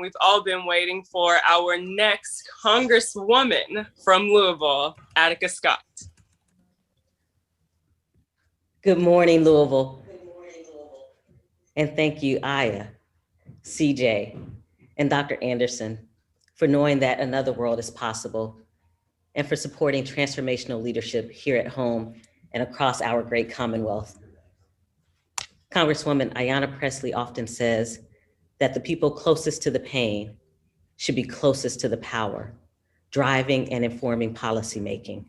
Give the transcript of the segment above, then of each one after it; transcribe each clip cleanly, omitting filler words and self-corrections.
We've all been waiting for our next Congresswoman from Louisville, Attica Scott. Good morning, Louisville. And thank you, Aya, CJ, and Dr. Anderson for knowing that another world is possible and for supporting transformational leadership here at home and across our great Commonwealth. Congresswoman Ayanna Pressley often says that the people closest to the pain should be closest to the power, driving and informing policymaking.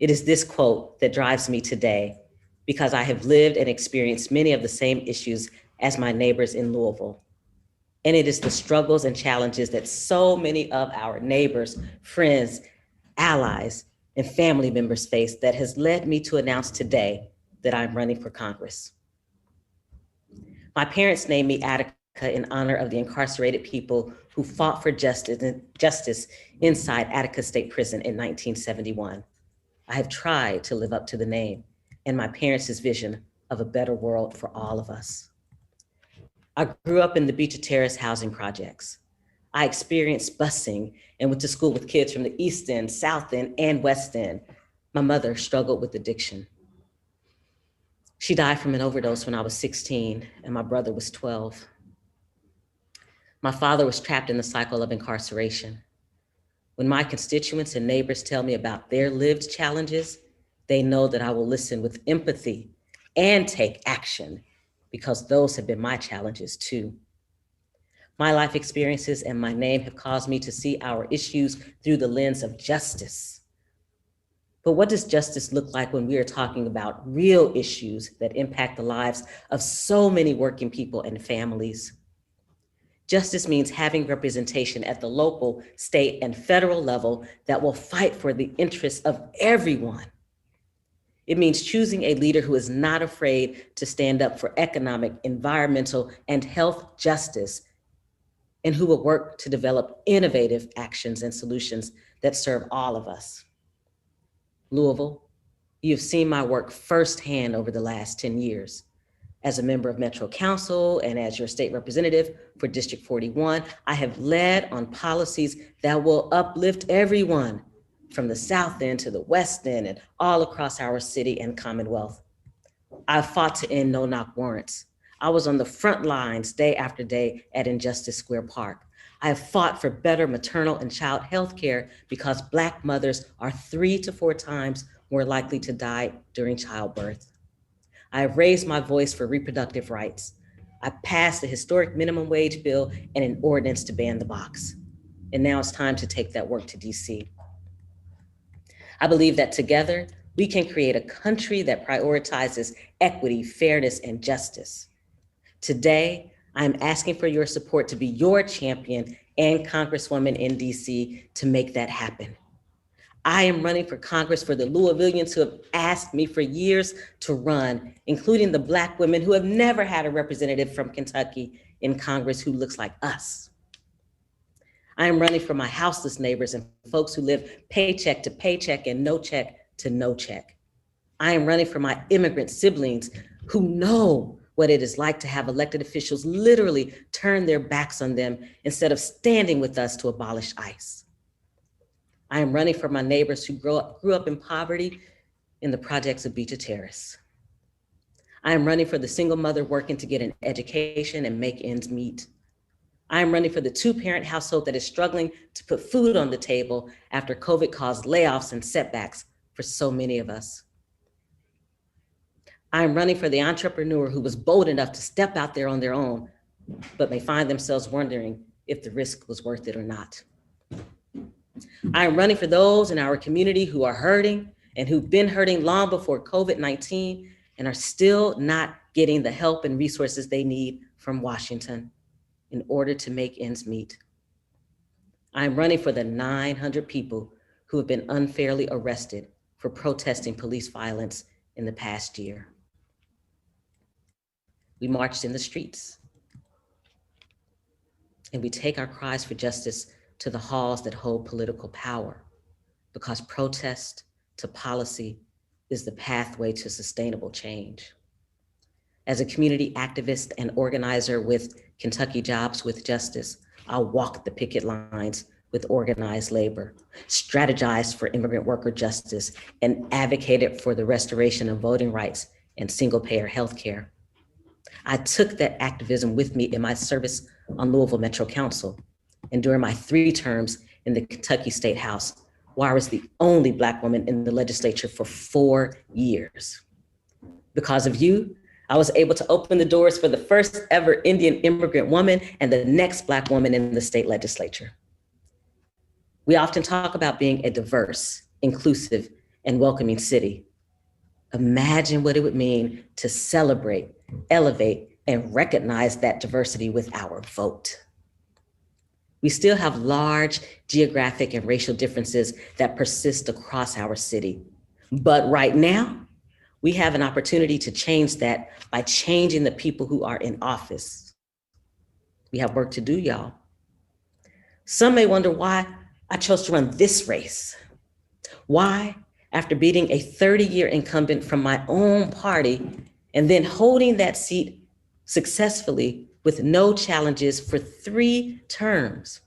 It is this quote that drives me today because I have lived and experienced many of the same issues as my neighbors in Louisville. And it is the struggles and challenges that so many of our neighbors, friends, allies, and family members face that has led me to announce today that I'm running for Congress. My parents named me Attica in honor of the incarcerated people who fought for justice inside Attica State Prison in 1971. I have tried to live up to the name and my parents' vision of a better world for all of us. I grew up in the Beecher Terrace housing projects. I experienced busing and went to school with kids from the East End, South End, and West End. My mother struggled with addiction. She died from an overdose when I was 16 and my brother was 12. My father was trapped in the cycle of incarceration. When my constituents and neighbors tell me about their lived challenges, they know that I will listen with empathy and take action because those have been my challenges too. My life experiences and my name have caused me to see our issues through the lens of justice. But what does justice look like when we are talking about real issues that impact the lives of so many working people and families? Justice means having representation at the local, state, and federal level that will fight for the interests of everyone. It means choosing a leader who is not afraid to stand up for economic, environmental, and health justice, and who will work to develop innovative actions and solutions that serve all of us. Louisville, you've seen my work firsthand over the last 10 years. As a member of Metro Council and as your state representative for District 41, I have led on policies that will uplift everyone from the South End to the West End and all across our city and Commonwealth. I've fought to end no-knock warrants. I was on the front lines day after day at Injustice Square Park. I have fought for better maternal and child health care because Black mothers are 3 to 4 times more likely to die during childbirth. I have raised my voice for reproductive rights. I passed a historic minimum wage bill and an ordinance to ban the box. And now it's time to take that work to DC. I believe that together, we can create a country that prioritizes equity, fairness, and justice. Today, I'm asking for your support to be your champion and Congresswoman in DC to make that happen. I am running for Congress for the Louisvillians who have asked me for years to run, including the Black women who have never had a representative from Kentucky in Congress who looks like us. I am running for my houseless neighbors and folks who live paycheck to paycheck and no check to no check. I am running for my immigrant siblings who know what it is like to have elected officials literally turn their backs on them instead of standing with us to abolish ICE. I am running for my neighbors who grew up in poverty in the projects of Beecher Terrace. I am running for the single mother working to get an education and make ends meet. I am running for the 2-parent household that is struggling to put food on the table after COVID caused layoffs and setbacks for so many of us. I am running for the entrepreneur who was bold enough to step out there on their own, but may find themselves wondering if the risk was worth it or not. I am running for those in our community who are hurting and who've been hurting long before COVID-19 and are still not getting the help and resources they need from Washington in order to make ends meet. I am running for the 900 people who have been unfairly arrested for protesting police violence in the past year. We marched in the streets, and we take our cries for justice to the halls that hold political power, because protest to policy is the pathway to sustainable change. As a community activist and organizer with Kentucky Jobs with Justice, I walked the picket lines with organized labor, strategized for immigrant worker justice, and advocated for the restoration of voting rights and single-payer healthcare. I took that activism with me in my service on Louisville Metro Council and during my 3 terms in the Kentucky State House, where I was the only Black woman in the legislature for 4 years. Because of you, I was able to open the doors for the first ever Indian immigrant woman and the next Black woman in the state legislature. We often talk about being a diverse, inclusive, and welcoming city. Imagine what it would mean to celebrate, elevate, and recognize that diversity with our vote. We still have large geographic and racial differences that persist across our city. But right now, we have an opportunity to change that by changing the people who are in office. We have work to do, y'all. Some may wonder why I chose to run this race. Why, after beating a 30-year incumbent from my own party and then holding that seat successfully with no challenges for 3 terms,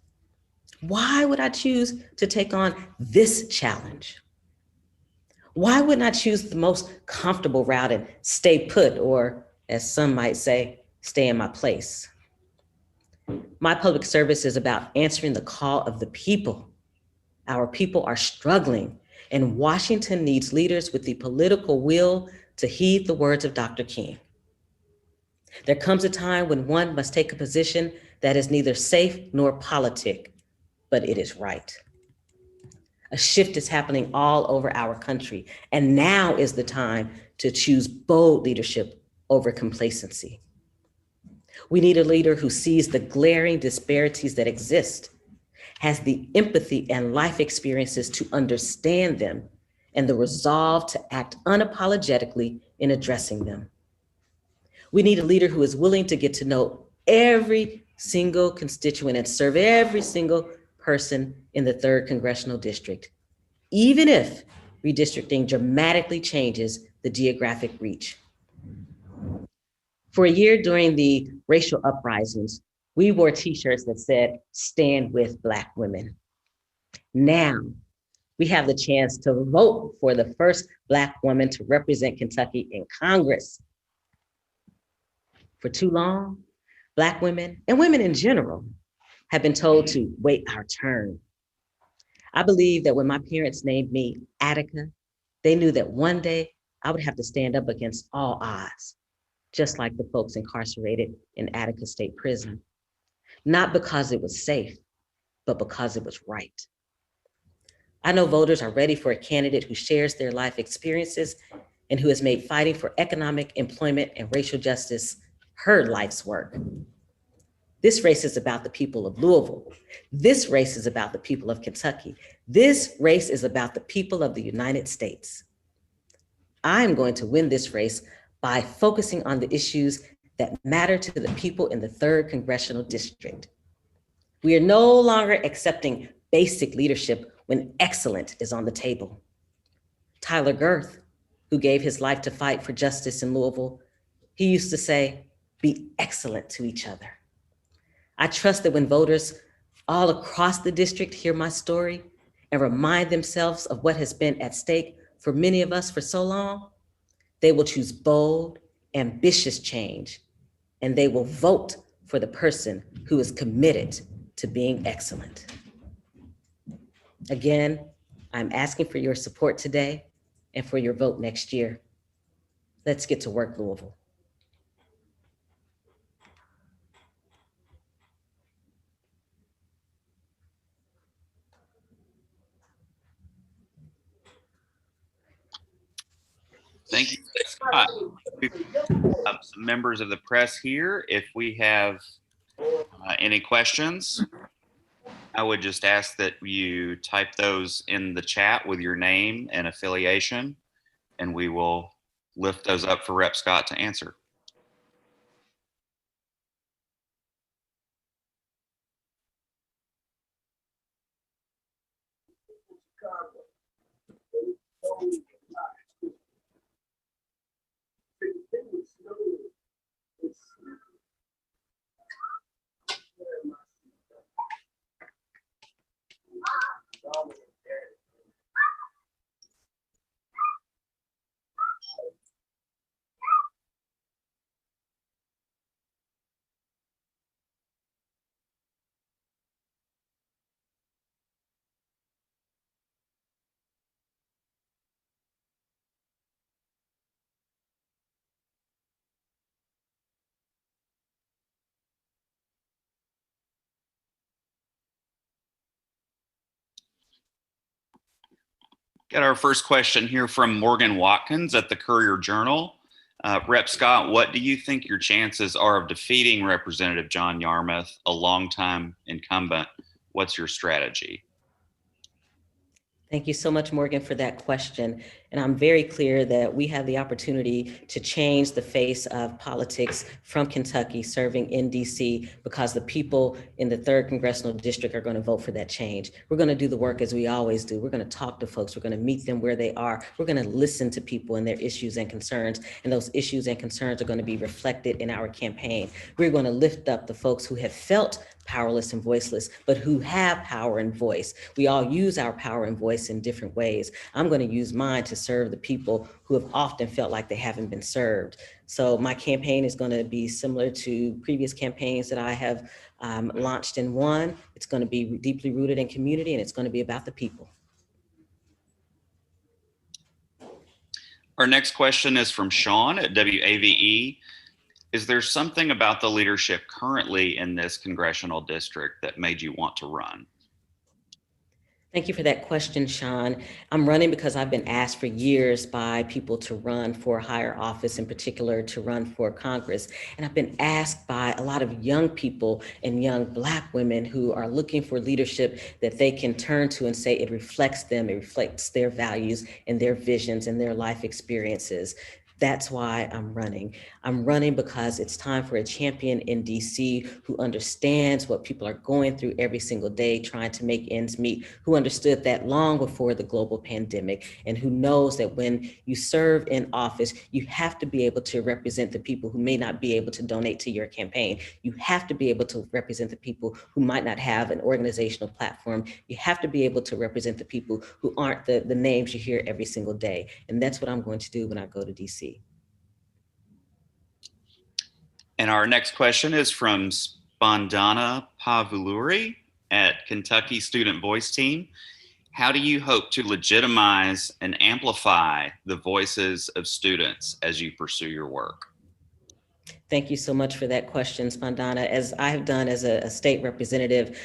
why would I choose to take on this challenge? Why wouldn't I choose the most comfortable route and stay put, or as some might say, stay in my place? My public service is about answering the call of the people. Our people are struggling, and Washington needs leaders with the political will to heed the words of Dr. King. There comes a time when one must take a position that is neither safe nor politic, but it is right. A shift is happening all over our country, and now is the time to choose bold leadership over complacency. We need a leader who sees the glaring disparities that exist, has the empathy and life experiences to understand them, and the resolve to act unapologetically in addressing them. We need a leader who is willing to get to know every single constituent and serve every single person in the 3rd Congressional District, even if redistricting dramatically changes the geographic reach. For a year during the racial uprisings, we wore t-shirts that said, "Stand with Black women." Now, we have the chance to vote for the first Black woman to represent Kentucky in Congress. For too long, Black women, and women in general, have been told to wait our turn. I believe that when my parents named me Attica, they knew that one day I would have to stand up against all odds, just like the folks incarcerated in Attica State Prison. Not because it was safe, but because it was right. I know voters are ready for a candidate who shares their life experiences and who has made fighting for economic, employment, and racial justice her life's work. This race is about the people of Louisville. This race is about the people of Kentucky. This race is about the people of the United States. I'm going to win this race by focusing on the issues that matter to the people in the 3rd Congressional District. We are no longer accepting basic leadership when excellent is on the table. Tyler Girth, who gave his life to fight for justice in Louisville, he used to say, "Be excellent to each other." I trust that when voters all across the district hear my story and remind themselves of what has been at stake for many of us for so long, they will choose bold, ambitious change, and they will vote for the person who is committed to being excellent. Again, I'm asking for your support today and for your vote next year. Let's get to work, Louisville. Thank you, Scott. We have some members of the press here. If we have any questions, I would just ask that you type those in the chat with your name and affiliation, and we will lift those up for Rep. Scott to answer. Got our first question here from Morgan Watkins at the Courier Journal. Rep Scott, what do you think your chances are of defeating Representative John Yarmuth, a longtime incumbent? What's your strategy? Thank you so much, Morgan, for that question. And I'm very clear that we have the opportunity to change the face of politics from Kentucky serving in DC because the people in the 3rd Congressional District are going to vote for that change. We're going to do the work as we always do. We're going to talk to folks. We're going to meet them where they are. We're going to listen to people and their issues and concerns. And those issues and concerns are going to be reflected in our campaign. We're going to lift up the folks who have felt powerless and voiceless, but who have power and voice. We all use our power and voice in different ways. I'm going to use mine to serve the people who have often felt like they haven't been served. So my campaign is going to be similar to previous campaigns that I have launched and won. It's going to be deeply rooted in community, and it's going to be about the people. Our next question is from Sean at WAVE. Is there something about the leadership currently in this congressional district that made you want to run? Thank you for that question, Sean. I'm running because I've been asked for years by people to run for higher office, in particular to run for Congress. And I've been asked by a lot of young people and young Black women who are looking for leadership that they can turn to and say it reflects them, it reflects their values and their visions and their life experiences. That's why I'm running. I'm running because it's time for a champion in DC who understands what people are going through every single day, trying to make ends meet, who understood that long before the global pandemic, and who knows that when you serve in office, you have to be able to represent the people who may not be able to donate to your campaign. You have to be able to represent the people who might not have an organizational platform. You have to be able to represent the people who aren't the names you hear every single day. And that's what I'm going to do when I go to DC. And our next question is from Spandana Pavuluri at Kentucky Student Voice Team. How do you hope to legitimize and amplify the voices of students as you pursue your work? Thank you so much for that question, Spandana. As I have done as a state representative,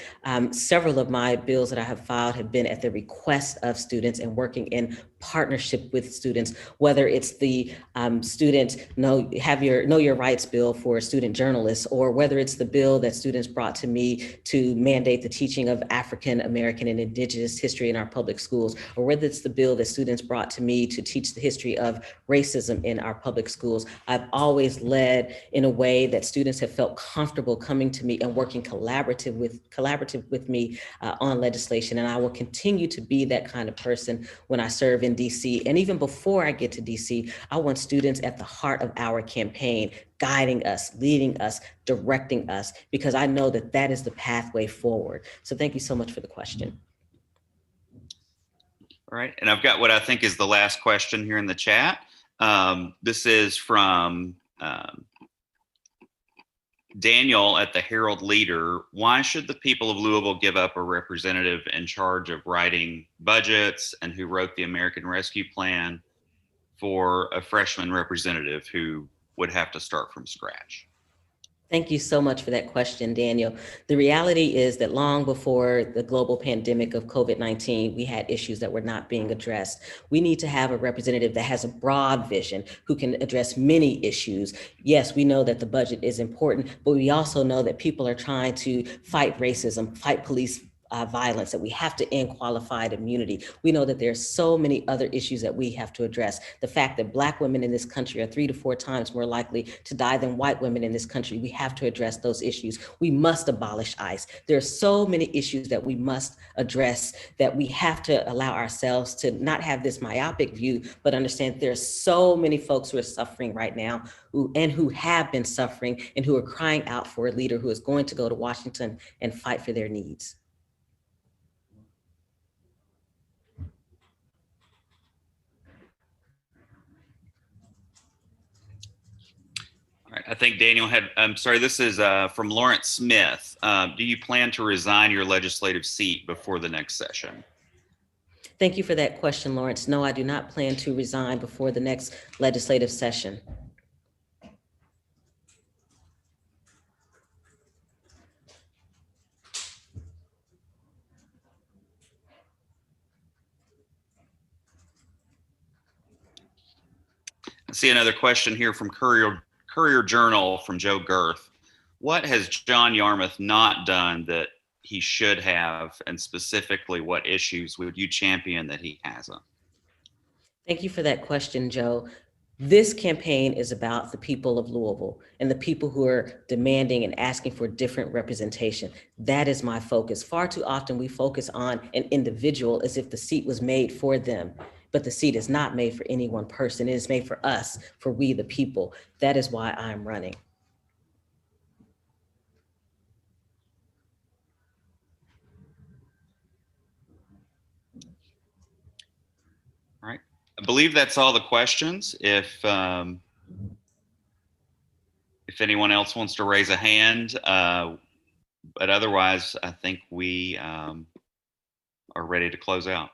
several of my bills that I have filed have been at the request of students and working in partnership with students, whether it's the Know Your Rights bill for student journalists, or whether it's the bill that students brought to me to mandate the teaching of African American and Indigenous history in our public schools, or whether it's the bill that students brought to me to teach the history of racism in our public schools. I've always led in a way that students have felt comfortable coming to me and working collaborative with me on legislation. And I will continue to be that kind of person when I serve in DC. And even before I get to DC, I want students at the heart of our campaign, guiding us, leading us, directing us, because I know that that is the pathway forward. So thank you so much for the question. All right, and I've got what I think is the last question here in the chat. This is from Daniel at the Herald Leader. Why should the people of Louisville give up a representative in charge of writing budgets and who wrote the American Rescue Plan for a freshman representative who would have to start from scratch? Thank you so much for that question, Daniel. The reality is that long before the global pandemic of COVID-19, we had issues that were not being addressed. We need to have a representative that has a broad vision, who can address many issues. Yes, we know that the budget is important, but we also know that people are trying to fight racism, fight police violence, that we have to end qualified immunity. We know that there's so many other issues that we have to address. The fact that Black women in this country are 3 to 4 times more likely to die than white women in this country. We have to address those issues. We must abolish ICE. There are so many issues that we must address, that we have to allow ourselves to not have this myopic view, but understand there's so many folks who are suffering right now who have been suffering and who are crying out for a leader who is going to go to Washington and fight for their needs. All right, I think Daniel had, I'm sorry, this is from Lawrence Smith. Do you plan to resign your legislative seat before the next session? Thank you for that question, Lawrence. No, I do not plan to resign before the next legislative session. see another question here from Courier Journal from Joe Girth. What has John Yarmouth not done that he should have, and specifically what issues would you champion that he hasn't? Thank you for that question, Joe. This campaign is about the people of Louisville and the people who are demanding and asking for different representation. That is my focus. Far too often we focus on an individual as if the seat was made for them, but the seat is not made for any one person. It is made for us, for we the people. That is why I'm running. All right. I believe that's all the questions. If anyone else wants to raise a hand, but otherwise, I think we are ready to close out.